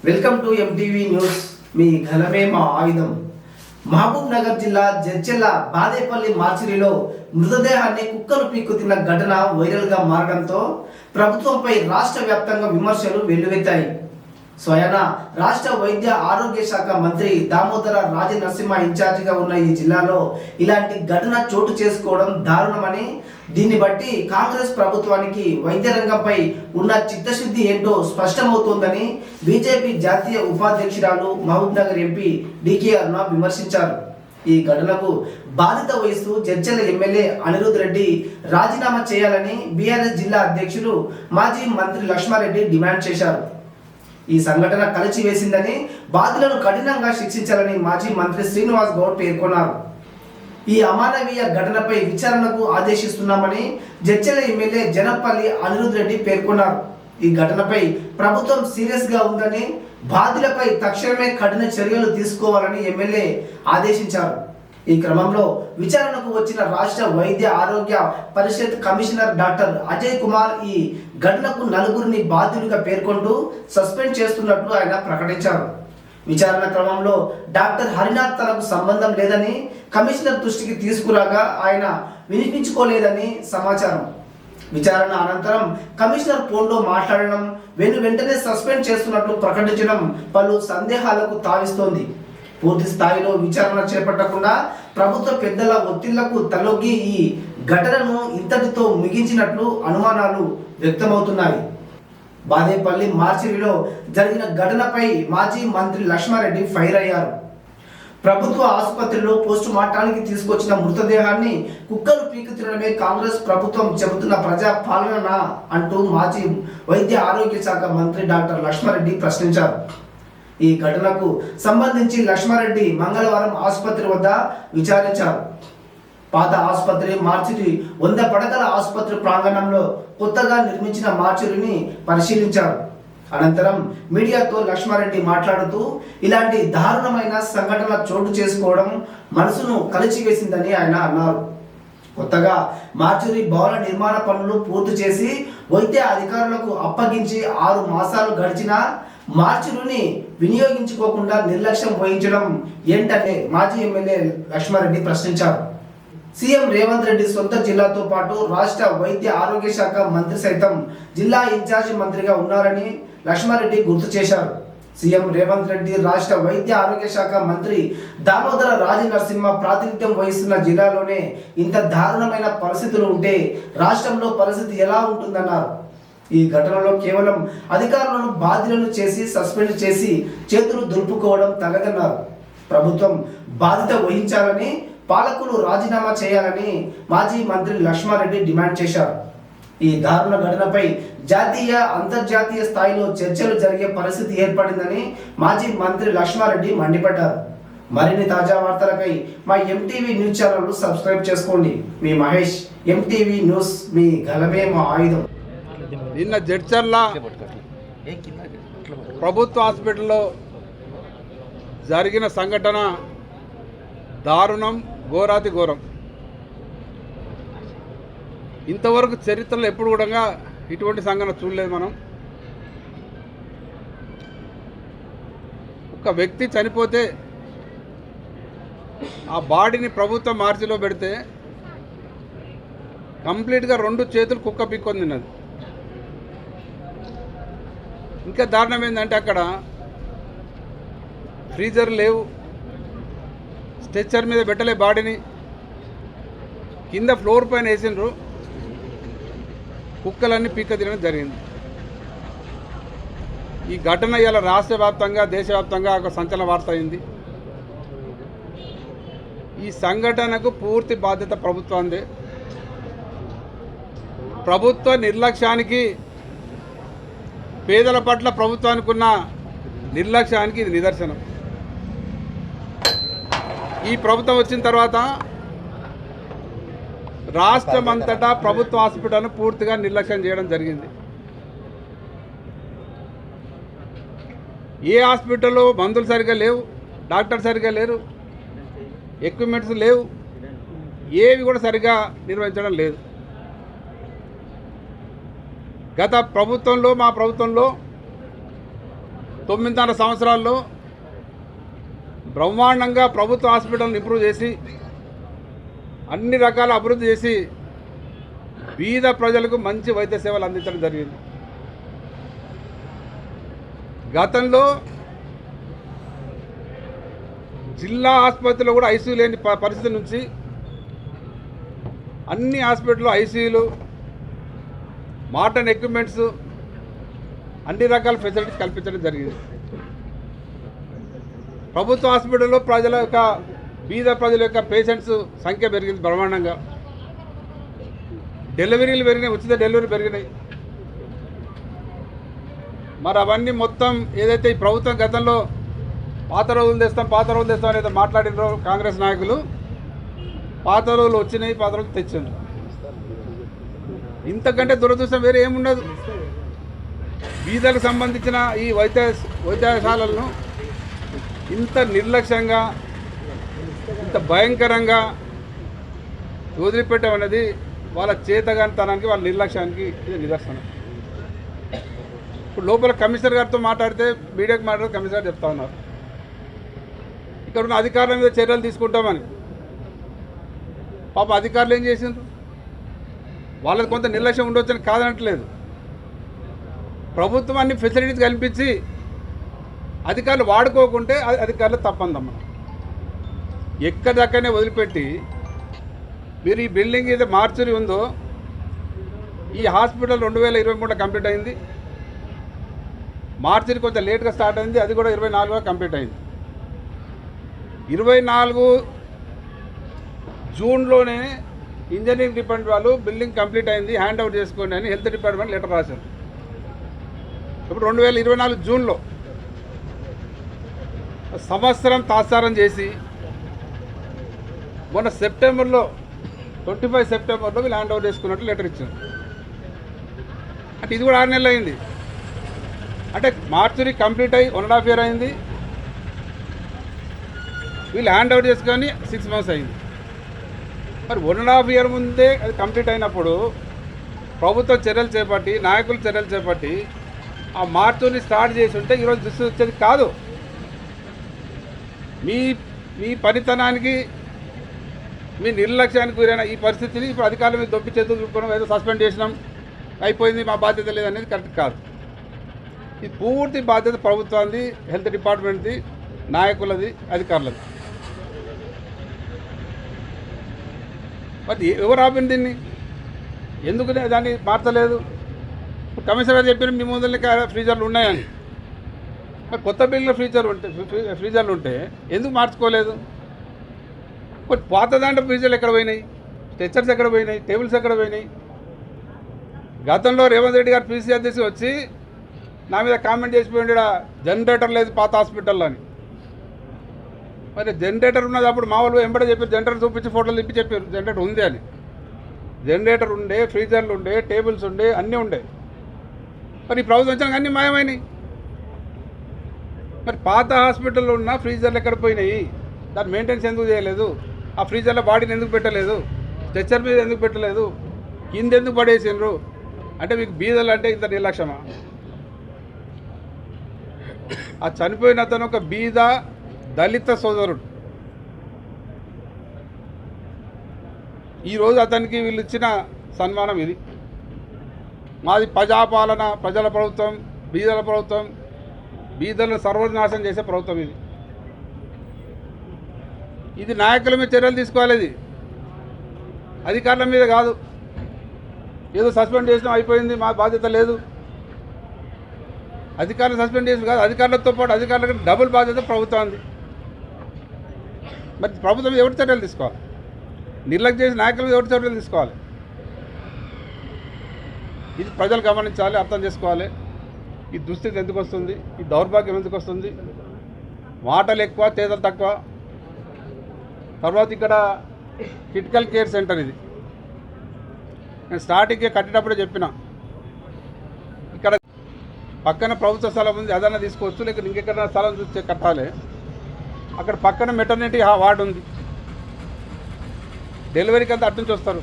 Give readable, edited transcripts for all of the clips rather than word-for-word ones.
Welcome to MTV news. మీ ఘనమే మా ఆయుధం. మహబూబ్ నగర్ జిల్లా జడ్చెల్ల బాదేపల్లి మార్చిరిలో మృతదేహాన్ని కుక్కలు పీక్కుతిన్న ఘటన వైరల్ గా మారడంతో ప్రభుత్వంపై రాష్ట్ర వ్యాప్తంగా విమర్శలు వెల్లువెత్తాయి. స్వయాన రాష్ట్ర వైద్య ఆరోగ్య శాఖ మంత్రి దామోదర రాజనరసింహ ఇన్ఛార్జిగా ఉన్న ఈ జిల్లాలో ఇలాంటి ఘటన చోటు చేసుకోవడం దారుణమని, దీన్ని బట్టి కాంగ్రెస్ ప్రభుత్వానికి వైద్య రంగంపై ఉన్న చిత్తశుద్ధి ఏంటో స్పష్టమవుతోందని బీజేపీ జాతీయ ఉపాధ్యక్షురాలు మహబూబ్ నగర్ ఎంపీ డికే అరుణ విమర్శించారు. ఈ ఘటనకు బాధ్యత వహిస్తూ జడ్చెల్ల ఎమ్మెల్యే అనిరుద్ రెడ్డి రాజీనామా చేయాలని బీఆర్ఎస్ జిల్లా అధ్యక్షులు మాజీ మంత్రి లక్ష్మారెడ్డి డిమాండ్ చేశారు. ఈ సంఘటన కలిచివేసిందని, బాధ్యులను కఠినంగా శిక్షించాలని మాజీ మంత్రి శ్రీనివాస్ గౌడ్ పేర్కొన్నారు. ఈ అమానవీయ ఘటనపై విచారణకు ఆదేశిస్తున్నామని జడ్చెల్ల ఎమ్మెల్యే జనపల్లి అనిరుద్ రెడ్డి పేర్కొన్నారు. ఈ ఘటనపై ప్రభుత్వం సీరియస్ గా ఉందని, బాధ్యులపై తక్షణమే కఠిన చర్యలు తీసుకోవాలని ఎమ్మెల్యే ఆదేశించారు. ఈ క్రమంలో విచారణకు వచ్చిన రాష్ట్ర వైద్య ఆరోగ్య పరిషత్ కమిషనర్ డాక్టర్ అజయ్ కుమార్ ఈ ఘటనకు నలుగురిని బాధ్యులుగా పేర్కొంటూ సస్పెండ్ చేస్తున్నట్లు ఆయన ప్రకటించారు. విచారణ క్రమంలో డాక్టర్ హరినాథ్ తనకు సంబంధం లేదని కమిషనర్ దృష్టికి తీసుకురాగా ఆయన వినిపించుకోలేదని సమాచారం. విచారణ అనంతరం కమిషనర్ ఫోన్లో మాట్లాడడం, వెంటనే సస్పెండ్ చేస్తున్నట్లు ప్రకటించడం పలు సందేహాలకు తావిస్తోంది. పూర్తి స్థాయిలో విచారణ చేపట్టకుండా ప్రభుత్వ పెద్దల ఒత్తిళ్లకు తలొగ్గి ఈ ఘటనను ఇంతటితో ముగించినట్లు అనుమానాలు వ్యక్తమవుతున్నాయి. బాదేపల్లి మార్చిరిలో జరిగిన ఘటనపై మాజీ మంత్రి లక్ష్మారెడ్డి ఫైర్ అయ్యారు. ప్రభుత్వ ఆసుపత్రిలో పోస్టు మార్టానికి తీసుకొచ్చిన మృతదేహాన్ని కుక్కలు పీకు తినడమే కాంగ్రెస్ ప్రభుత్వం చెబుతున్న ప్రజా పాలన అంటూ మాజీ వైద్య ఆరోగ్య శాఖ మంత్రి డాక్టర్ లక్ష్మారెడ్డి ప్రశ్నించారు. ఈ ఘటనకు సంబంధించి లక్ష్మారెడ్డి మంగళవారం ఆసుపత్రి వద్ద విచారించారు. పాత ఆసుపత్రి మార్చిరి 100 పడకల ఆసుపత్రి ప్రాంగణంలో కొత్తగా నిర్మించిన మార్చిరిని పరిశీలించారు. అనంతరం మీడియాతో లక్ష్మారెడ్డి మాట్లాడుతూ ఇలాంటి దారుణమైన సంఘటన చోటు చేసుకోవడం మనసును కలిచివేసిందని ఆయన అన్నారు. కొత్తగా మార్చురీ భవన నిర్మాణ పనులు పూర్తి చేసి వైద్య అధికారులకు అప్పగించి 6 మాసాలు గడిచినా మార్చురీని వినియోగించుకోకుండా నిర్లక్ష్యం వహించడం ఏంటనే మాజీ ఎమ్మెల్యే లక్ష్మారెడ్డి ప్రశ్నించారు. సీఎం రేవంత్ రెడ్డి సొంత జిల్లాతో పాటు రాష్ట్ర వైద్య ఆరోగ్య శాఖ మంత్రి సైతం జిల్లా ఇన్ఛార్జి మంత్రిగా ఉన్నారని లక్ష్మారెడ్డి గుర్తు చేశారు. సీఎం రేవంత్ రెడ్డి రాష్ట్ర వైద్య ఆరోగ్య శాఖ మంత్రి దామోదర రాజనరసింహ ప్రాతినిధ్యం వహిస్తున్న జిల్లాలోనే ఇంత దారుణమైన పరిస్థితులు ఉంటే రాష్ట్రంలో పరిస్థితి ఎలా ఉంటుందన్నారు. ఈ ఘటనలో కేవలం అధికారులను బాధ్యులను చేసి సస్పెండ్ చేసి చేతులు దులుపుకోవడం తగదన్నారు. ప్రభుత్వం బాధ్యత వహించాలని, పాలకులు రాజీనామా చేయాలని మాజీ మంత్రి లక్ష్మారెడ్డి డిమాండ్ చేశారు. ఈ దారుణ ఘటనపై జాతీయ అంతర్జాతీయ స్థాయిలో చర్చలు జరిగే పరిస్థితి ఏర్పడిందని మాజీ మంత్రి లక్ష్మారెడ్డి మండిపడ్డారు. మరిన్ని తాజా వార్తలపై మా ఎంటీవీ న్యూస్ ఛానల్ సబ్స్క్రైబ్ చేసుకోండి. మీ మహేష్, ఎంటీవీ న్యూస్, మీ గలమే మా ఆయుధం. నిన్న జడ్చర్ల ప్రభుత్వ హాస్పిటల్లో జరిగిన సంఘటన దారుణం, ఘోరాతి ఘోరం. ఇంతవరకు చరిత్రలో ఎప్పుడు కూడా ఇటువంటి సంఘటన చూడలేదు మనం. ఒక వ్యక్తి చనిపోతే ఆ బాడీని ప్రభుత్వం మార్చిలో పెడితే కంప్లీట్గా 2 చేతులు కుక్క పిక్కొని తిన్నది. ఇంకా దారుణం ఏంటంటే అక్కడ ఫ్రీజర్ లేవు, స్ట్రెచ్చర్ మీద పెట్టలే బాడీని, కింద ఫ్లోర్ పైన వేసిండ్రు, కుక్కలన్నీ పీక్క తినడం జరిగింది. ఈ ఘటన ఇలా రాష్ట్ర వ్యాప్తంగా దేశవ్యాప్తంగా ఒక సంచలన వార్త అయింది. ఈ సంఘటనకు పూర్తి బాధ్యత ప్రభుత్వాందే. ప్రభుత్వ నిర్లక్ష్యానికి, పేదల పట్ల ప్రభుత్వానికి ఉన్న నిర్లక్ష్యానికి ఇది నిదర్శనం. ఈ ప్రభుత్వం వచ్చిన తర్వాత రాష్ట్రమంతటా ప్రభుత్వ హాస్పిటల్ను పూర్తిగా నిర్లక్ష్యం చేయడం జరిగింది. ఏ హాస్పిటల్లో మందులు సరిగ్గా లేవు, డాక్టర్ సరిగ్గా లేరు, ఎక్విప్మెంట్స్ లేవు, ఏవి కూడా సరిగ్గా నిర్వహించడం లేదు. గత ప్రభుత్వంలో, మా ప్రభుత్వంలో 9.5 సంవత్సరాల్లో బ్రహ్మాండంగా ప్రభుత్వ హాస్పిటల్ని ఇంప్రూవ్ చేసి అన్ని రకాల అభివృద్ధి చేసి బీద ప్రజలకు మంచి వైద్య సేవలు అందించడం జరిగింది. గతంలో జిల్లా ఆసుపత్రిలో కూడా ఐసీయూ లేని పరిస్థితి నుంచి అన్ని హాస్పిటల్లో ఐసీయూలు, మోడర్న్ ఎక్విప్మెంట్స్, అన్ని రకాల ఫెసిలిటీస్ కల్పించడం జరిగింది. ప్రభుత్వ హాస్పిటల్లో ప్రజల యొక్క బీద ప్రజల యొక్క పేషెంట్స్ సంఖ్య పెరిగింది బ్రహ్మాండంగా. డెలివరీలు పెరిగినాయి, ఉచిత డెలివరీ పెరిగినాయి. మరి అవన్నీ మొత్తం ఏదైతే ఈ ప్రభుత్వం గతంలో పాత రోజులు తెస్తాం అనేది మాట్లాడినో కాంగ్రెస్ నాయకులు, పాత రోజులు వచ్చినాయి, పాత రోజులు తెచ్చిండ్రు. ఇంతకంటే దురదృష్టం వేరే ఏముండదు. బీదలకు సంబంధించిన ఈ వైద్యశాలలను ఇంత నిర్లక్ష్యంగా, ఇంత భయంకరంగా వదిలిపెట్టడం అనేది వాళ్ళ చేతగానితనానికి, వాళ్ళ నిర్లక్ష్యానికి ఇది నిదర్శనం. ఇప్పుడు లోపల కమిషనర్ గారితో మాట్లాడితే, మీడియాకి మాట్లాడితే కమిషనర్ గారు చెప్తా ఉన్నారు ఇక్కడ ఉన్న అధికారుల మీద చర్యలు తీసుకుంటామని. పాపం అధికారులు ఏం చేసిండ్రు? వాళ్ళకి కొంత నిర్లక్ష్యం ఉండొచ్చని కాదనట్లేదు. ప్రభుత్వం అన్ని ఫెసిలిటీస్ కల్పించి అధికారులు వాడుకోకుంటే అధికారులు తప్పందమ్మా. ఎక్కడక్కడనే వదిలిపెట్టి మీరు ఈ బిల్డింగ్ ఏదో మార్చురీ ఉందో, ఈ హాస్పిటల్ 2023లో కంప్లీట్ అయింది. మార్చురీ కొంచెం లేట్గా స్టార్ట్ అయింది, అది కూడా 24లో కంప్లీట్ అయింది. 24 జూన్లోనే ఇంజనీరింగ్ డిపార్ట్మెంట్ వాళ్ళు బిల్డింగ్ కంప్లీట్ అయింది, హ్యాండ్ ఓవర్ చేసుకోండి అని హెల్త్ డిపార్ట్మెంట్ లెటర్ రాశారు. ఇప్పుడు 2024 జూన్లో సంవత్సరం తాత్సారం చేసి మొన్న సెప్టెంబర్లో 25 సెప్టెంబర్లో వీళ్ళు హ్యాండ్ ఓవర్ చేసుకున్నట్టు లెటర్ ఇచ్చారు. అంటే ఇది కూడా 6 నెలలు అయింది. అంటే మార్చురీ కంప్లీట్ అయ్యి 1.5 year అయింది, వీళ్ళు హ్యాండ్ ఓవర్ చేసుకొని 6 months అయింది. మరి 1.5 year ముందే అది కంప్లీట్ అయినప్పుడు ప్రభుత్వం చర్యలు చేపట్టి, నాయకులు చర్యలు చేపట్టి ఆ మార్చుని స్టార్ట్ చేసి ఉంటే ఈరోజు దృష్టి వచ్చేది కాదు. మీ పనితనానికి, మీ నిర్లక్ష్యానికి గురైన ఈ పరిస్థితిని ఇప్పుడు అధికారుల మీద దొప్పి చేతులు చూపుకోవడం, ఏదో సస్పెండ్ చేసినాం అయిపోయింది మా బాధ్యత లేదనేది కరెక్ట్ కాదు. ఇది పూర్తి బాధ్యత ప్రభుత్వానికి, హెల్త్ డిపార్ట్మెంట్ది, నాయకులది, అధికారులది. మరి ఎవరు ఆపింది దీన్ని? ఎందుకు దాన్ని మార్చలేదు? కమిషనర్ చెప్పిన మీ ముందర ఫ్రీజర్లు ఉన్నాయని. మరి కొత్త బిల్లులో ఫ్రీజర్లు ఉంటే ఎందుకు మార్చుకోలేదు? మరి పాత దాంట్లో ఫ్రీజర్లు ఎక్కడ పోయినాయి? స్ట్రెచర్స్ ఎక్కడ పోయినాయి? టేబుల్స్ ఎక్కడ పోయినాయి? గతంలో రేవంత్ రెడ్డి గారు పీసీ అధ్యక్షుడు వచ్చి నా మీద కామెంట్ చేసిపోయింది, జనరేటర్ లేదు పాత హాస్పిటల్లో అని. మరి జనరేటర్ ఉన్నది అప్పుడు మా వాళ్ళు వెంబడే చెప్పారు, జనరేటర్ చూపించి ఫోటోలు తిప్పి చెప్పారు జనరేటర్ ఉంది అని. జనరేటర్ ఉండే, ఫ్రీజర్లు ఉండే, టేబుల్స్ ఉండే, అన్నీ ఉండే. మరి ప్రభుత్వం వచ్చినాక అన్నీ మాయమైనాయి. మరి పాత హాస్పిటల్లో ఉన్న ఫ్రీజర్లు ఎక్కడ పోయినాయి? దాన్ని మెయింటెనెన్స్ ఎందుకు చేయలేదు? ఆ ఫ్రీజర్లో బాడీని ఎందుకు పెట్టలేదు? స్ట్రెచర్ మీద ఎందుకు పెట్టలేదు? కింద ఎందుకు పడేసిండ్రు? అంటే మీకు బీదలు అంటే ఇంత నిర్లక్ష్యమా? ఆ చనిపోయిన అతను ఒక బీద దళిత సోదరుడు. ఈరోజు అతనికి వీళ్ళు ఇచ్చిన సన్మానం ఇది. మాది ప్రజాపాలన, ప్రజల ప్రభుత్వం, బీదల ప్రభుత్వం, బీదలను సర్వనాశనం చేసే ప్రభుత్వం ఇది. ఇది నాయకుల మీద చర్యలు తీసుకోవాలి, ఇది అధికారుల మీద కాదు. ఏదో సస్పెండ్ చేసినా అయిపోయింది, మా బాధ్యత లేదు. అధికారులు సస్పెండ్ చేసిన కాదు, అధికారులతో పాటు అధికారులకు డబుల్ బాధ్యత ప్రభుత్వానికి. మరి ప్రభుత్వం ఎవరి చర్యలు తీసుకోవాలి? నిర్లక్ష్యం చేసి నాయకుల మీద ఎవరి చర్యలు తీసుకోవాలి? ఇది ప్రజలు గమనించాలి, అర్థం చేసుకోవాలి. ఈ దుస్థితి ఎందుకు వస్తుంది? ఈ దౌర్భాగ్యం ఎందుకు వస్తుంది? మాటలు ఎక్కువ, చేతలు తక్కువ. తర్వాత ఇక్కడ క్రిటికల్ కేర్ సెంటర్ ఇది. నేను స్టార్టింగ్గా కట్టేటప్పుడే చెప్పిన, ఇక్కడ పక్కన ప్రభుత్వ స్థలం ఉంది, అదన్నా తీసుకోవచ్చు, లేక ఇంకెక్కడ స్థలం చూస్తే కట్టాలి. అక్కడ పక్కన మెటర్నిటీ వార్డు ఉంది, డెలివరీకి అంతా అటు నుంచి వస్తారు.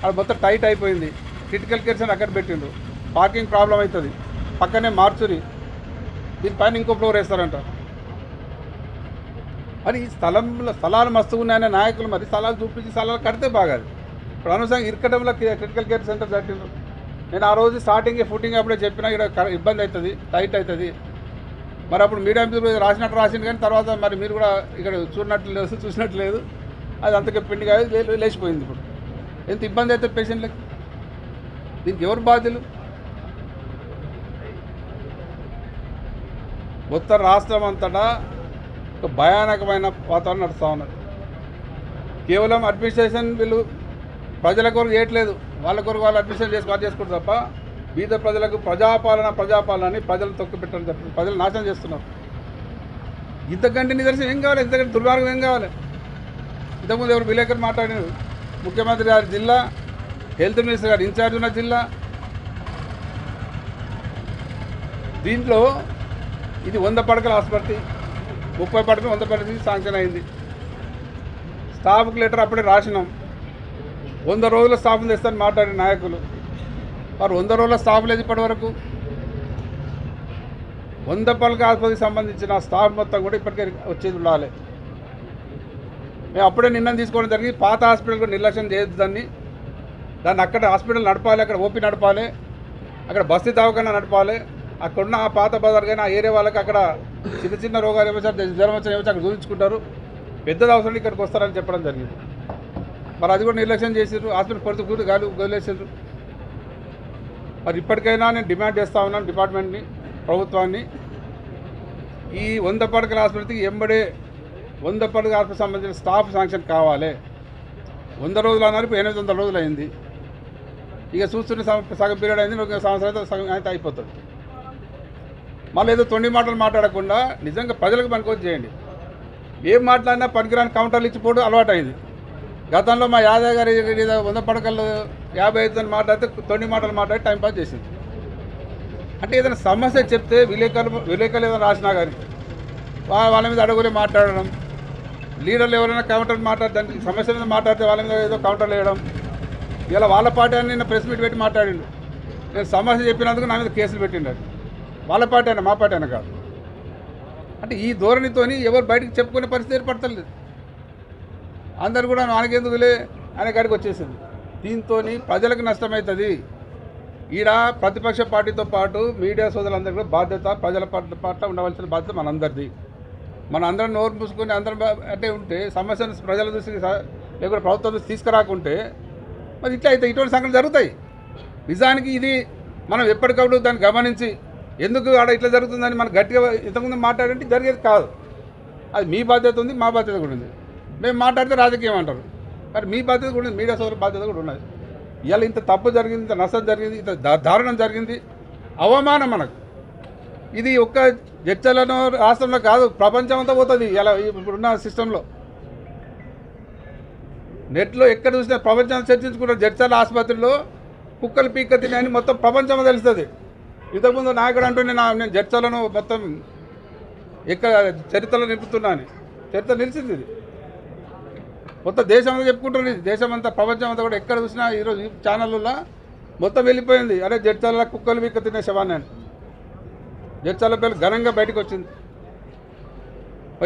అది మొత్తం టైట్ అయిపోయింది. క్రిటికల్ కేర్ సెంటర్ అక్కడ పెట్టిండ్రు. పార్కింగ్ ప్రాబ్లం అవుతుంది. పక్కనే మార్చురీ. దీనిపైన ఇంకో ఫ్లోర్ వేస్తారంట. మరి ఈ స్థలాలు మస్తుగా ఉన్నాయనే నాయకులు మరి స్థలాలు చూపించి స్థలాలు కడితే బాగాది. ఇప్పుడు అనవసరంగా ఇరకడంలో క్రిటికల్ కేర్ సెంటర్ కట్టిండ్రు. నేను ఆ రోజు స్టార్టింగ్ ఫుటింగ్ అప్పుడే చెప్పినా ఇక్కడ ఇబ్బంది అవుతుంది, టైట్ అవుతుంది. మరి అప్పుడు మీడియా మీద రాసినట్టు రాసింది, కానీ తర్వాత మరి మీరు కూడా ఇక్కడ చూసినట్టు లేదు. అది అంతకే పిండిగా లేచిపోయింది. ఇప్పుడు ఎంత ఇబ్బంది అవుతుంది పేషెంట్లకి. దీనికి ఎవరు బాధ్యులు? మొత్తం రాష్ట్రం అంతటా ఒక భయానకమైన వాతావరణం నడుస్తూ ఉన్నది. కేవలం అడ్మినిస్ట్రేషన్ వీళ్ళు ప్రజల కొరకు చేయట్లేదు, వాళ్ళ కొరకు వాళ్ళు అడ్మినిస్ట్రేషన్ చేసుకుంటారు తప్ప బీద ప్రజలకు ప్రజాపాలనని ప్రజలు తొక్కిపెట్టడం తప్ప ప్రజలు నాశనం చేస్తున్నారు. ఇంతకంటే నిదర్శనం ఏం కావాలి? ఇంతకంటే దుర్మార్గం ఏం కావాలి? ఇంతకుముందు ఎవరు విలేకరు మాట్లాడినారు, ముఖ్యమంత్రి గారి జిల్లా, హెల్త్ మినిస్టర్ గారు ఇన్ఛార్జ్ ఉన్న జిల్లా. దీంట్లో ఇది 100 పడకల ఆసుపత్రి, 30 పడకలు 100 పడకలకి శాంక్షన్ అయింది. స్టాఫ్కి లెటర్ అప్పుడే రాసినాం. 100 రోజుల స్టాఫ్ని తెస్తాను మాట్లాడిన నాయకులు. వారు 100 రోజుల స్టాఫ్ లేదు ఇప్పటి వరకు. 100 పడకల ఆసుపత్రికి సంబంధించిన స్టాఫ్ మొత్తం కూడా ఇప్పటికే వచ్చేది ఉండాలి. మేము అప్పుడే నిర్ణయం తీసుకోవడం జరిగింది. పాత హాస్పిటల్ కూడా నిర్లక్ష్యం చేయొద్దు, దాన్ని అక్కడ హాస్పిటల్ నడపాలి, అక్కడ ఓపీ నడపాలి, అక్కడ బస్తీ దవాఖానా నడపాలి. అక్కడున్న ఆ పాత బజార్ కానీ ఆ ఏరియా వాళ్ళకి అక్కడ చిన్న చిన్న రోగాలు ఏమో జ్వరం వచ్చిన ఏమో అక్కడ చూపించుకుంటారు, పెద్దది అవసరం ఇక్కడికి వస్తారని చెప్పడం జరిగింది. మరి అది కూడా నిర్లక్ష్యం చేసారు. హాస్పిటల్ కొడుతూ కూడా గాలి వదిలేసారు. మరి ఇప్పటికైనా నేను డిమాండ్ చేస్తూ ఉన్నాను డిపార్ట్మెంట్ని, ప్రభుత్వాన్ని, ఈ 100 పడకల హాస్పిటల్కి ఎంబడే 100 పడకల హాస్పిటల్ సంబంధించిన స్టాఫ్ శాంక్షన్ కావాలి. 100 రోజులు అన్నారు, ఇప్పుడు 800 రోజులు అయింది. ఇక చూస్తున్న సగం పీరియడ్ అయింది, ఒక సంవత్సరం సగం అయితే అయిపోతుంది. మళ్ళీ ఏదో తొండి మాటలు మాట్లాడకుండా నిజంగా ప్రజలకు పనికొచ్చి చేయండి. ఏం మాట్లాడినా పనికిరాని కౌంటర్లు ఇచ్చిపోవడం అలవాటు అయింది. గతంలో మా యాదవ్ గారి 100 పడకలు 55 అని మాట్లాడితే తొండి మాటలు మాట్లాడి టైంపాస్ చేసింది. అంటే ఏదైనా సమస్య చెప్తే విలేకరులు ఏదైనా రాసినా కానీ వాళ్ళ మీద అడుగులే మాట్లాడడం, లీడర్లు ఎవరైనా కౌంటర్ దానికి సమస్య మీద మాట్లాడితే వాళ్ళ మీద ఏదో కౌంటర్లు వేయడం. ఇలా వాళ్ళ పార్టీ అని నిన్న ప్రెస్ మీట్ పెట్టి మాట్లాడిండు. నేను సమస్య చెప్పినందుకు నా మీద కేసులు పెట్టిండు. వాళ్ళ పార్టీ అయినా మా పార్టీ అయినా కాదు. అంటే ఈ ధోరణితోని ఎవరు బయటకు చెప్పుకునే పరిస్థితి ఏర్పడతలేదు. అందరు కూడా నాకెందుకులే అనే కాడికి వచ్చేసింది. దీంతో ప్రజలకు నష్టమవుతుంది. ఈడ ప్రతిపక్ష పార్టీతో పాటు మీడియా సోదరులందరూ కూడా బాధ్యత, ప్రజల పట్ల ఉండవలసిన బాధ్యత మనందరిది. మన అందరం నోరు మూసుకొని అందరం అంటే ఉంటే సమస్యను ప్రజల దృష్టికి లేకపోతే ప్రభుత్వం దృష్టి తీసుకురాకుంటే మరి ఇట్లా అయితే ఇటువంటి సంఘటనలు జరుగుతాయి. నిజానికి ఇది మనం ఎప్పటికప్పుడు దాన్ని గమనించి ఎందుకు ఆడ ఇట్లా జరుగుతుందని మనం గట్టిగా ఇంతకుముందు మాట్లాడంటే జరిగేది కాదు. అది మీ బాధ్యత ఉంది, మా బాధ్యత కూడా ఉంది. మేము మాట్లాడితే రాజకీయం అంటారు, మరి మీ బాధ్యత కూడా ఉంది, మీడియా సోదరుల బాధ్యత కూడా ఉన్నది. ఇవాళ ఇంత తప్పు జరిగింది, ఇంత నష్టం జరిగింది, ఇంత దారుణం జరిగింది, అవమానం మనకు. ఇది ఒక్క జడ్చలను రాష్ట్రంలో కాదు, ప్రపంచం అంతా పోతుంది. ఇలా ఇప్పుడున్న సిస్టంలో నెట్లో ఎక్కడ చూసినా ప్రపంచం చర్చించుకుంటారు. జడ్చల ఆసుపత్రిలో కుక్కలు పీక్క తిన్నాయని మొత్తం ప్రపంచం తెలుస్తుంది. ఇంతకుముందు నాయకుడు అంటూనే నేను జడ్చలను మొత్తం ఎక్కడ చరిత్రలో నిలుపుతున్నాను, చరిత్ర నిలిచింది. ఇది మొత్తం దేశంలో చెప్పుకుంటుంది. దేశమంతా ప్రపంచం అంతా కూడా ఎక్కడ చూసినా ఈరోజు ఛానళ్ళలో మొత్తం వెళ్ళిపోయింది. అరే జడ్చల కుక్కలు పీక్క తినే శవాన్ని అని జడ్చల పేరు ఘనంగా బయటకు వచ్చింది.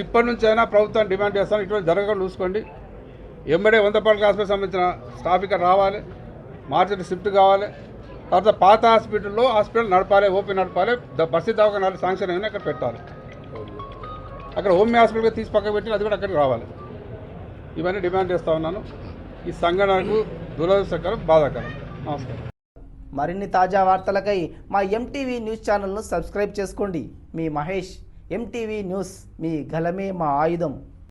ఇప్పటి నుంచి అయినా ప్రభుత్వాన్ని డిమాండ్ చేస్తాను, ఇటువంటి జరగకుండా చూసుకోండి. ఎంబడే 100 పడకల హాస్పిటల్ సంబంధించిన స్టాఫ్ ఇక్కడ రావాలి, మార్కెట్ షిఫ్ట్ కావాలి. తర్వాత పాత హాస్పిటల్ నడపాలి, ఓపీ నడపాలి, బస్తీ దవాఖానాలు శాంక్షన్ అయినా అక్కడ పెట్టాలి. అక్కడ హోమ్ హాస్పిటల్గా తీసి పక్కకు పెట్టి అది కూడా అక్కడికి రావాలి. ఇవన్నీ డిమాండ్ చేస్తూ ఉన్నాను. ఈ సంఘటనకు దురదృష్టకరం, బాధాకరం. నమస్కారం. మరిన్ని తాజా వార్తలకై మా ఎంటీవీ న్యూస్ ఛానల్ను సబ్స్క్రైబ్ చేసుకోండి. మీ మహేష్. ఎంటీవీ న్యూస్, మీ గలమే మా ఆయుధం.